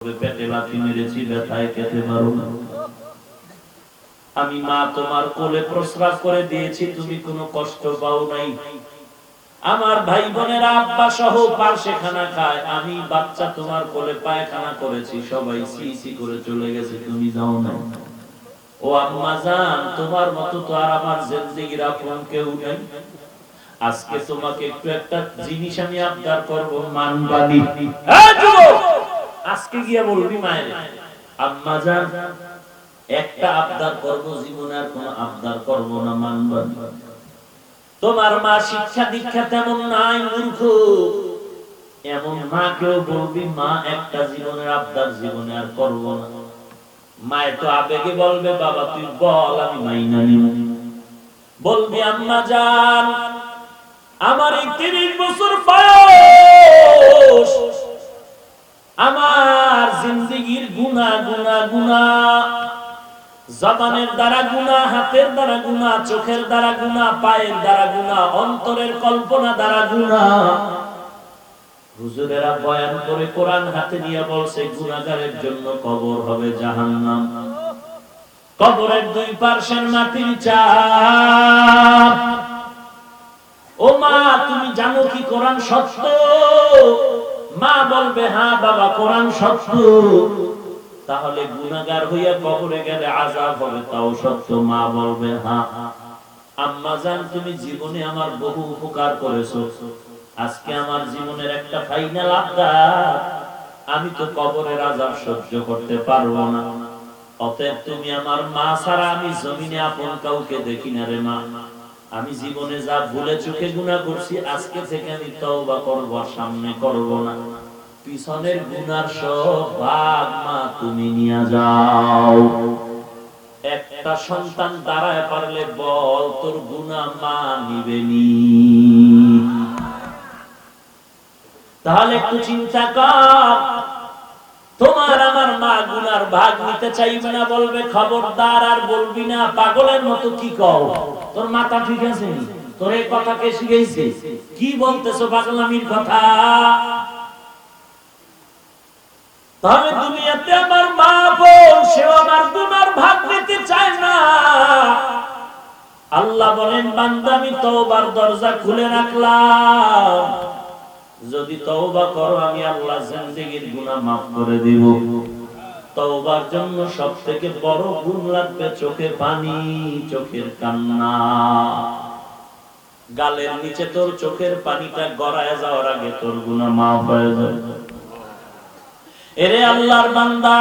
পেটে লাথি মেরেছি, ব্যথায় খেতে পারো না। আমি মা তোমার কোলে প্রস্রাব করে দিয়েছি, তুমি কোনো কষ্ট পাও নাই। আমার ভাই বোনেরা আব্বা সহ পার্শ্বে খানা খায়, আমি বাচ্চা তোমার কোলে পায়খানা করেছি, সবাই সি সি করে চলে গেছে, তুমি যাও না। ও আম্মা জান, তোমার মতো তো আর আমার জিন্দেগির আপন কেউ নেই। আজকে তোমাকে একটু একটা জিনিস আমি আবদার করব, মানবানি। এই যুবক, আজকে গিয়ে বলবি মায়ের, আম্মা জান একটা আবদার করব, জীবনে আর কোনো আবদার করব না, মানবানি। তোমার মা শিক্ষা দীক্ষা তেমন নাই, মূর্খ। এমন মাকেও বলবি, মা একটা জীবনের আবদার জীবনে আর করব না। মায়ের তো আবেগে বলবে, বাবা তুই বল, আমি মাইনা নিব। বলবি, আম্মা জান আমার 30 বছর বয়স, আমার জিন্দেগির গুনাহ গুনাহ গুনাহ, জবানের দ্বারা গুনাহ, হাতের দ্বারা গুনাহ, চোখের দ্বারা গুনাহ, পায়ের দ্বারা গুনাহ, অন্তরের কল্পনা দ্বারা গুনাহ। হুজুরেরা বয়ান করে কোরআন হাতে নিয়ে বলছে, গুনাহগারের জন্য কবর হবে জাহান্নাম। কবরের দুই পার্শ্বের মাটির চাপ। ও মা, তুমি জানো কি কোরআন সত্য? মা বলবে, হ্যাঁ বাবা কোরআন সত্য। তাহলে গুনাহগার হইয়া কবরে গেলে আযাব হবে, তাও সত্য? মা বলবে, হ্যাঁ। আম্মা জান তুমি জীবনে আমার বহু উপকার করেছো, আজকে আমার জীবনের একটা ফাইনাল আবদার, আমি তো কবরের আযাব সহ্য করতে পারবো না। অতএব তুমি আমার মা ছাড়া আমি জমিনে আপন কাউকে দেখি না রে মা। আমি জীবনে যা ভুলে চুকে গুনাহ করছি, আজকে থেকে আমি তওবা করব, সামনে করব না। পিছনের গুনার সব ভাগ মা তুমি নিয়ে যাও। একটা সন্তান দাঁড়ায় পারলে বল, তোর গুনাহ মা নিবেনি। তাহলে একটু চিন্তা কর, তোমার আমার মা গুনার ভাগ নিতে চাইবে না, বলবে খবরদার, আর বলবি না। পাগলের মতো কি কও? তোর মাথা ঠিক আছে? তোর এই কথা কে শিখাইছে? কি বলতেছো পাগলামির কথা? তবে দুনিয়াতে আমার মা বোন, সেও আমার গুনার ভাগ নিতে চায় না। আল্লাহ বলেন, বান্দা আমি তওবার দরজা খুলে রাখলাম, যদি তওবা করো আমি আল্লাহ জিন্দেগির গুনাহ মাফ করে দেব। তওবার জন্য সবথেকে বড় গুণ লাগবে চোখে পানি, চোখের কান্না। গালের নিচে তোর চোখের পানিটা গড়ায় যাওয়ার আগে তোর গুনাহ মাফ হয়ে যাবে। এরে আল্লাহর বান্দা,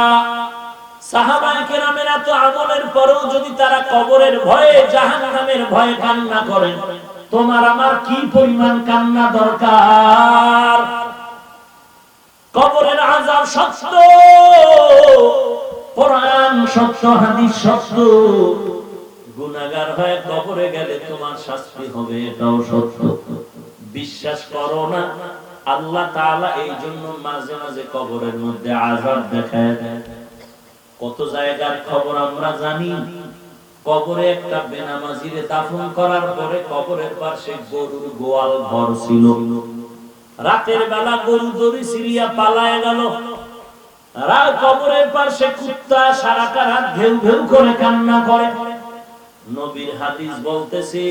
সাহাবায়ে কেরামের এত আমলের পরেও যদি তারা কবরের ভয়ে, জাহান্নামের ভয়ে কান্না করেন, তোমার আমার কি পরিমাণ কান্না দরকার? কবরের আযাব সত্য, কোরআন সত্য, হাদিস সত্য। গুনাহগার হয়ে কবরে গেলে তোমার শাস্তি হবে, এটাও সত্য। বিশ্বাস করো না? আল্লাহ তাআলা এই জন্য মাঝে মাঝে কবরের মধ্যে আযাব দেখায় দেয়। কত জায়গার খবর আমরা জানি। কবরে একটা বেনামাজিরে দাফন করার পরে কবরের পাশে গরুর গোয়াল ঘর ছিল। রাতের বেলা গরু দড়ি ছিঁড়িয়া পালায় গেল। কবরের পাশে কুত্তা সারাটা রাত ঘেউ ঘেউ করে কান্না করে। নবীর হাদিস বলতেছে,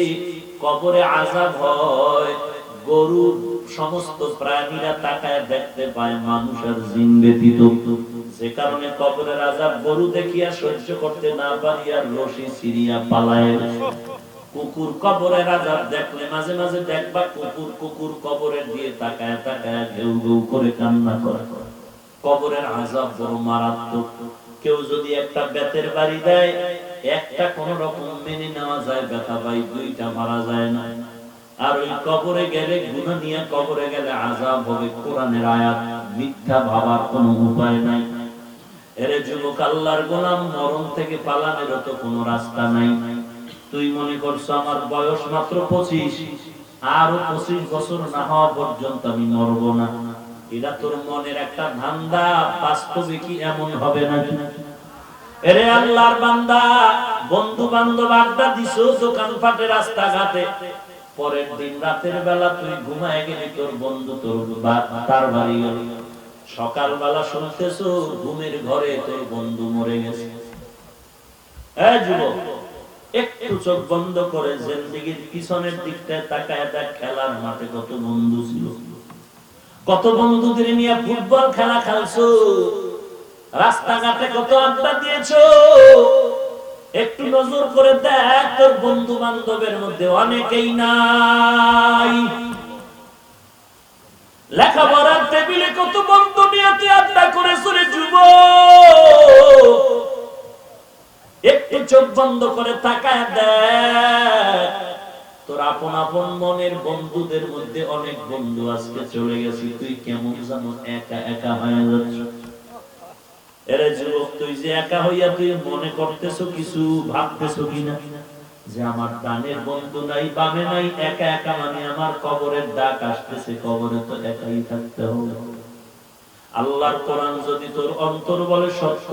কবরে আযাব হয়, গরু সমস্ত প্রাণীরা তাকায় দেখতে পায়, মানুষ আর জিন ব্যতীত। যে কারণে কবরের আযাব গরু দেখিয়া সহ্য করতে না পারিয়া রশি ছিঁড়িয়া পালায়। কুকুর কবরের আযাব দেখলে মাঝে মাঝে দেখবা, কুকুর কবরের দিয়ে তাকায় তাকায় ঘেউ ঘেউ করে কান্না করে। কবরের আযাব বড় মারাত্মক। কেউ যদি একটা বেতের বাড়ি দেয়, একটা কোন রকম মেনে নেওয়া যায়, ব্যথা পাই, দুইটা মারা যায় না। আর ওই কবরে গেলে, গুনাহ নিয়ে কবরে গেলে আযাব হবে। কোরআনের আয়াত, মিথ্যা ভাবার কোনো উপায় নাই। এরে যুবক, আল্লাহর গোলাম, মরণ থেকে পালানোর তো কোনো রাস্তা নাই। তুই মনে করছো আমার বয়স মাত্র 25, আরো 25 বছর না হওয়া পর্যন্ত আমি মরব না। এটা তোর মনের একটা ধান্দা, বাস্তবে কি এমন হবে নাকি? এরে আল্লাহর বান্দা, বন্ধু বান্ধব আড্ডা দিছো দোকানপাটে, রাস্তাঘাটে, পরের দিন রাতের বেলা তুই ঘুমায় গেলি, তোর বন্ধু তোর তার বাড়ি গেল। সকালবেলা শুনতেছো ঘুমের ঘরে তোর বন্ধু মরে গেছে। যুবক, একটু চোখ বন্ধ করে জিন্দেগির পিছনের দিকটায় তাকায় দেখ, খেলার মাঠে কত বন্ধু ছিল, কত বন্ধুদের নিয়ে ফুটবল খেলা খেলছো, রাস্তাঘাটে কত আড্ডা দিয়েছো। একটু নজর করে দেখ, তোর বন্ধু বান্ধবের মধ্যে অনেকেই নাই। লেখাপড়ার টেবিলে কত বন্ধু নিয়ে তুই আড্ডা করেছো রে যুবক। একটু চোখ বন্ধ করে তাকায় দেখ, তোর আপন আপন মনের বন্ধুদের মধ্যে অনেক বন্ধু আজকে চলে গেছি, তুই কেমন জানো একা একা হয়ে যাচ্ছ। এরে যুবক, তুই যে একা হইয়া তুই মনে করতেছো কিছু, ভাবতেছো কিনা যে আমার ডানের বন্ধু নাই, বামে নাই, একা একা মানে আমার কবরের ডাক আসতেছে, কবরে তো একাই থাকতে হবে। আল্লাহর কোরআন যদি তোর অন্তর বলে সত্য,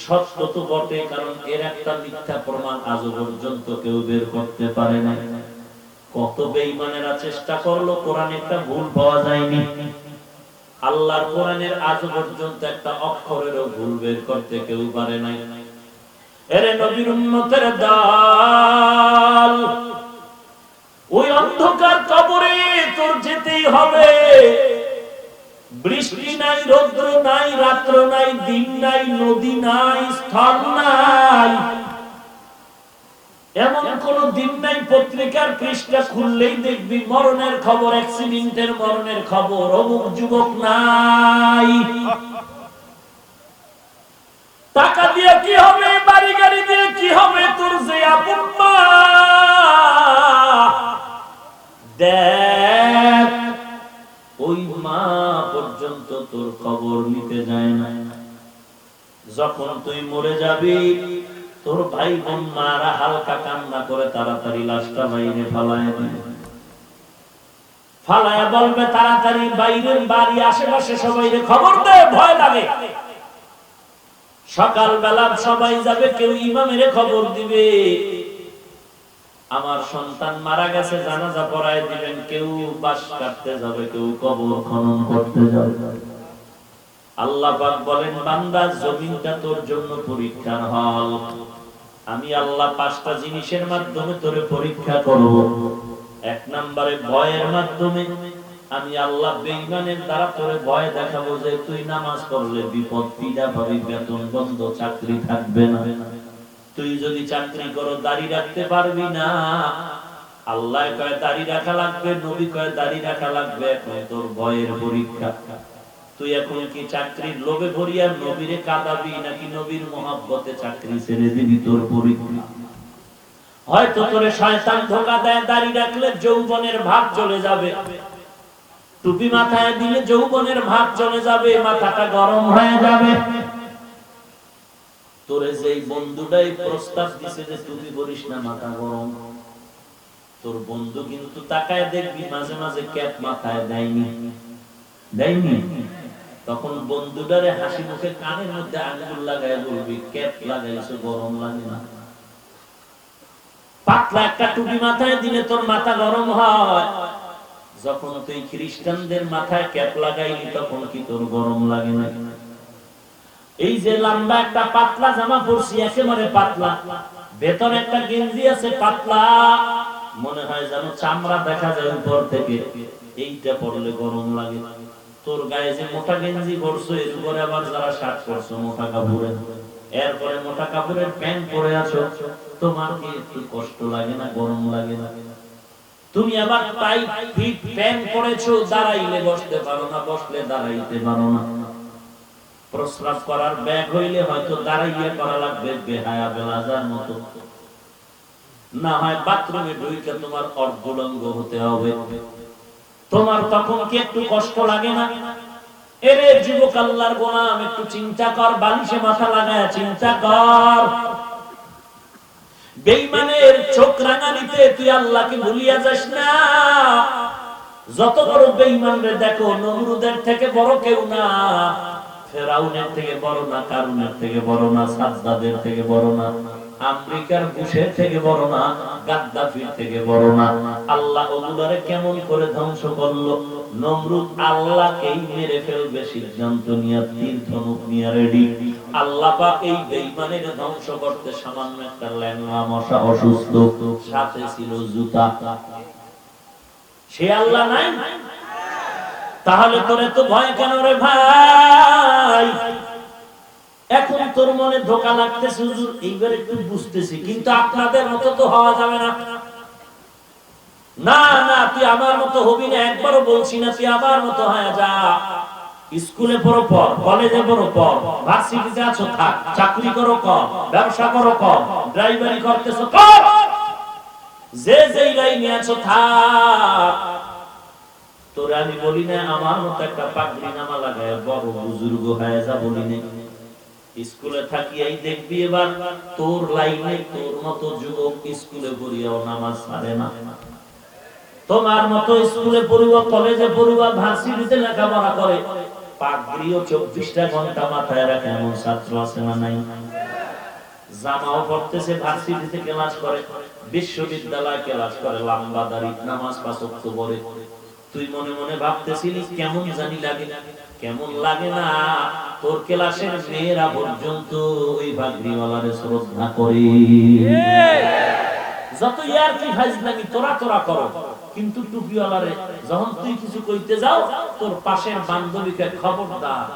সত্য তো বটে, কারণ এর একটা মিথ্যা প্রমাণ আজও পর্যন্ত কেউ বের করতে পারে না। কত বেঈমানেরা চেষ্টা করলো, কোরআনে একটা ভুল পাওয়া যায়নি। আল্লাহর কোরআনের আজও পর্যন্ত একটা অক্ষরেরও ভুল বের করতে কেউ পারে নাই। এরে নবীর উম্মতের দল, ওই অন্ধকার কবরে তোর যেতেই হবে। বৃষ্টি নাই, রৌদ্র নাই, রাত্র নাই, দিন নাই, নদী নাই, স্থল নাই, এমন কোন দিন নাই পত্রিকার পৃষ্ঠা খুললেই দেখবি মরণের খবর, অ্যাক্সিডেন্টের মরণের খবর, অমুক যুবক নাই। টাকা দিয়ে কি হবে, বাড়ি গাড়ি দিয়ে কি হবে, তোর যে আপন মা, দেখ ওই মা পর্যন্ত তোর খবর নিতে যায় না। যখন তুই মরে যাবি, তোর ভাই বোন মারা হালকা কান্না করে তাড়াতাড়ি লাশটা বাইরে ফালায় দিবে, ফালায় বলবে তাড়াতাড়ি বাইরের বাড়ি আশেপাশে সবাই খবর দে, ভয় লাগে। সকালবেলা সবাই যাবে, কেউ ইমামের খবর দিবে আমার সন্তান মারা গেছে, জানাজা পড়ায় দিবেন, কেউ বাঁশ কাটতে যাবে, কেউ কবর খনন করতে যাবে। আল্লাহ পাক বলেন, বান্দা জমিনটা তোর জন্য পরীক্ষার হল। আমি আল্লাহ 5টা জিনিসের মাধ্যমে তোরে পরীক্ষা করব। 1 নম্বরে ভয়ের মাধ্যমে। আমি আল্লাহ বেঈমানের দ্বারা তোরে ভয় দেখাবো যে তুই নামাজ পড়লে বিপদ, পীড়া পাবি, বেতন বন্ধ, চাকরি থাকবে না। তুই যদি চাকরি করো দাড়ি রাখতে পারবি না। আল্লাহ কয় দাড়ি রাখা লাগবে, নবী কয় দাড়ি রাখা লাগবে। এখন তোর ভয়ের পরীক্ষা। তুই এখন কি চাকরির লোভে ভরিয়া নবীরে কাঁদাবি, নাকি নবীর মহব্বতে চাকরি ছেড়ে দিবি, তোর পরীক্ষা। হয়তো তোরে শয়তান ধোঁকা দেয়, দাড়ি রাখলে যৌবনের ভাব চলে যাবে, টুপি মাথায় দিলে যৌবনের ভাব চলে যাবে, মাথাটা গরম হয়ে যাবে। তোরে যেই বন্ধুটাই প্রস্তাব দিছে যে টুপি পরিস না, মাথা গরম, তোর বন্ধু কিন্তু তাকায় দেখবি মাঝে মাঝে ক্যাপ মাথায় দেয়নি, দেয়নি। তখন বন্ধুটারে হাসি মুখে কানের মধ্যে আঙ্গুল লাগায় বলবি, ক্যাপ লাগাইছো, গরম লাগে না? পাতলা একটা টুপি মাথায় দিলে তোর মাথা গরম হয়। যখন তুই খ্রিস্টানদের মাথায় ক্যাপ লাগাইলি, তখন কি তোর গরম লাগে না? এই যে লম্বা একটা পাতলা জামা পরছি, একেবারে পাতলা, ভেতরে একটা গেঞ্জি আছে পাতলা, মনে হয় যেন চামড়া দেখা যায় উপর থেকে, এইটা পরলে গরম লাগে। তোর গায়ে যে মোটা গেঞ্জি পরছো, এর উপরে আবার যারা শার্ট পরছো মোটা কাপড়ের, এরপরে মোটা কাপড়ের প্যান্ট পরে আছো, তোমার কি একটু কষ্ট লাগে না, গরম লাগে না? তুমি আবার টাইট ফিট প্যান্ট পরেছো, দাঁড়াইলে বসতে পারো না, বসলে দাঁড়াইতে পারো না। প্রস্রাব করার ব্যাগ হইলে হয়তো দাঁড়াইয়া করা লাগবে, বেহায়া বেলাজার মতো। না হয় বাথরুমে ঢুকে তোমার অর্ধলঙ্গ হতে হবে। তোমার তখন কি একটু কষ্ট লাগে না? এরে যুবক, আল্লাহর গোলাম, একটু চিন্তা কর, বালিশে মাথা লাগায় চিন্তা কর। বেঈমানের চোখ রাঙানিতে তুই আল্লাহকে ভুলিয়া যাস না। যত বড় বেঈমান রে দেখো, নমরুদের থেকে বড় কেউ না, ফেরাউনের থেকে বড় না, কারুনের থেকে বড় না, সাদ্দাদের থেকে বড় না, আমেরিকার বুশের থেকে বড় না, গাদ্দাফির থেকে বড় না। আল্লাহ ওগুলারে কেমন করে ধ্বংস করলো? নমরুদ আল্লাহকেই মেরে ফেলবে সিদ্ধান্ত নিয়ে তীর ধনুক নিয়ে রেডি। আল্লাহ পাক এই বেঈমানের ধ্বংস করতে সামান্য একটা ল্যাংড়া মশা অসুস্থ, সাথে ছিল জুতা। সে আল্লাহ নাই? তাহলে তোরে তো ভয় কেন রে ভাই? এখন তোর মনে ধোঁকা লাগতেছে, হুজুর এইবার একটু বুঝতেছি, কিন্তু আপনাদের মতো তো হওয়া যাবে না। না না, তুই আমার মতো হবি না, একবারও বলছি না তুই আমার মতো হয়ে যা। স্কুলে পড়ো পড়, কলেজে পড়ো পড়, ভার্সিটিতে আছো থাক, চাকরি করো কর, ব্যবসা করো কর, ড্রাইভারি করতেছো কর, যে যেই লাইনে আছো থাক। তোরে আমি বলি না আমার মতো একটা পাগড়ি নামা লাগায় বড় বুজুর্গ হয়ে যা, বলি না। স্কুলে থাকিয়াই দেখবি এবার তোর লাইনে তোর মতো যুবক স্কুলে পড়িয়াও নামাজ ছাড়ে না। তোমার মতো স্কুলে পড়ুয়া, কলেজে পড়ুয়া, ভার্সিটিতে লেখাপড়া করে, পাগড়িও 24টা ঘন্টা মাথায় রাখে এমন ছাত্র আছে না নাই? জামাও পড়তেছে, ভার্সিটিতে ক্লাস করে, বিশ্ববিদ্যালয়ে ক্লাস করে, লম্বা দাড়ি, নামাজ পাঁচ ওয়াক্ত পড়ে। তুই মনে মনে ভাবতেছিলি কেমন জানি লাগে, কেমন লাগে না? তোর ক্লাসের মেয়েরা পর্যন্ত ওই পাগড়িওয়ালারে শ্রদ্ধা করে। যত ইয়ার কি ফাজলামি তোরা তোরা করো, কিন্তু টুপিওয়ালারে যখন তুই কিছু কইতে যাও, তোর পাশের বান্ধবীকে খবরদার,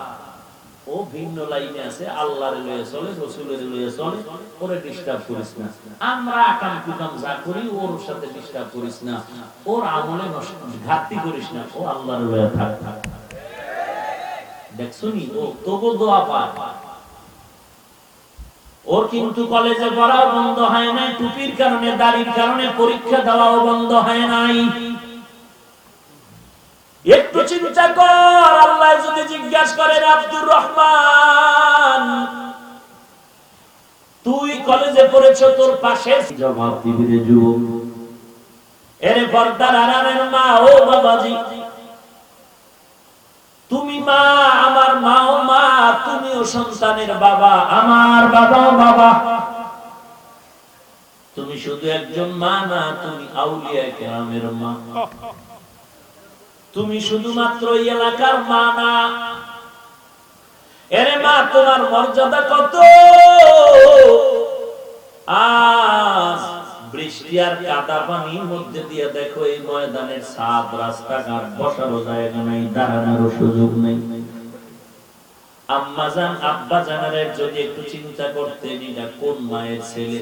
ও ভিন্ন লাইনে আছে, আল্লাহরে লয়ে চলে, রাসূলের লয়ে চলে, ওরে ডিস্টার্ব করিস না। আমরা আকাম কুকাম যা করি ওর সাথে ডিস্টার্ব করিস না, ওর আমলে ঘাটতি করিস না, ও আল্লাহর লয়ে থাক। দেখছনি ও তবু দোয়া পায়। ওর কিন্তু কলেজে পড়াও বন্ধ হয় নাই, টুপির কারণে, দাড়ির কারণে পরীক্ষা দেওয়াও বন্ধ হয় নাই। একটু চিন্তা কর, আল্লাহ যদি জিজ্ঞাসা করেন আব্দুর রহমান তুই কলেজে পড়েছো, তোর পাশে জবাব দিবি রে যুবক। এর পর্দার আড়ালের মা, ও বাবাজি, তুমি মা, আমার মাও মা, তুমিও সন্তানের বাবা, আমার বাবাও বাবা। তুমি শুধু একজন মা না, তুমি আউলিয়া কেরামের মা। তুমি শুধুমাত্র এই এলাকার মা না। এরে মা, তোমার মর্যাদা কত! আজ বৃষ্টি আর কাদা পানির মধ্যে দিয়ে দেখো এই ময়দানের সাত রাস্তাঘাট, বসারও জায়গা নাই, দাঁড়ানোর সুযোগ নেই। আম্মা জান আব্বা জানারের যদি একটু চিন্তা করতেন, এটা কোন মায়ের ছেলে?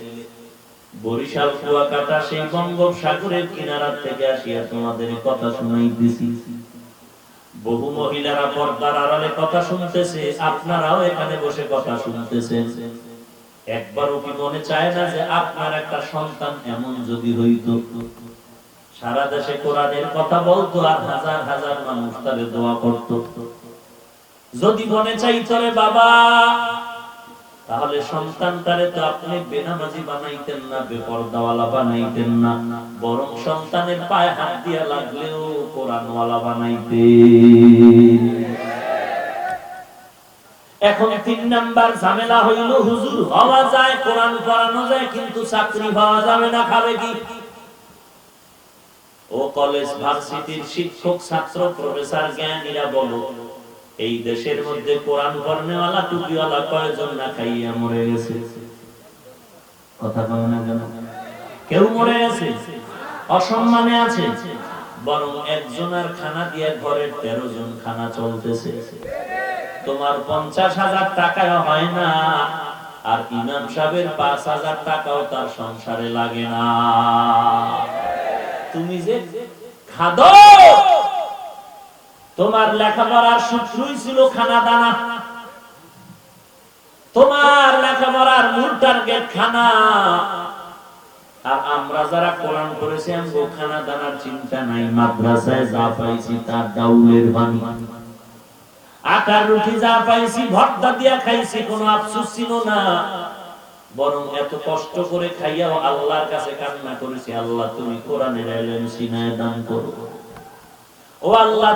বরিশাল কুয়াকাটা সেই বঙ্গোপসাগরের কিনারা থেকে আসিয়া তোমাদের কথা শুনাইতেছি। বহু মহিলারা পর্দার আড়ালে কথা শুনতেছে, আপনারাও এখানে বসে কথা শুনতেছেন। একবারও কি মনে চায় না যে আপনার একটা সন্তান এমন যদি হইতো, সারা দেশে কোরআনের কথা বলতো আর হাজার হাজার মানুষ তারে দোয়া করত? যদি মনে চাইতো রে বাবা, তাহলে সন্তানটারে তো আপনি বেনামাজি বানাইতেন না, বেপরদাওয়ালা বানাইতেন না, বরং সন্তানের পায়ে হাত দিয়া লাগলেও কোরআনওয়ালা বানাইতেন। এখন 3 নাম্বার ঝামেলা হইল, হুজুর হওয়া যায়, কোরআন পড়ানো যায়, কিন্তু চাকরি পাওয়া যাবে না, খাবে কি? ও কলেজ ভার্সিটির শিক্ষক, ছাত্র, প্রফেসর, জ্ঞানীরা বলো, এই দেশের মধ্যে কোরআন পড়নেওয়ালা, টুপিওয়ালা কয়জন না খাইয়া মরে গেছে? কথা বলে না কেন? কেউ মরে গেছে? অসম্মানে আছে? বরং একজনের খানা দিয়ে ঘরের 13 জন খানা চলতেছে। তোমার 50,000 টাকাও হয় না, আর ইমাম সাহেবের 5,000 টাকাও তার সংসারে লাগে না। তুমি যে খাদো, তোমার লেখাপড়ার সূত্রই ছিল খানা দানা, তোমার লেখাপড়ার মূল টার্গেট খানা। আর আমরা যারা কোরআন পড়েছি, আমগো খানা দানার চিন্তা নাই, মাদ্রাসায় যা পাইছি তার ডাউলের বাণী, আটার রুটি যা পাইছি ভর্তা দিয়া খাইছি, কোনো আফসোস ছিল না। বরং এত কষ্ট করে খাইয়াও আল্লাহর কাছে কান্না করেছি, আল্লাহ তুমি কোরআনের ইলম সিনায় দান করো। ও আল্লাহ,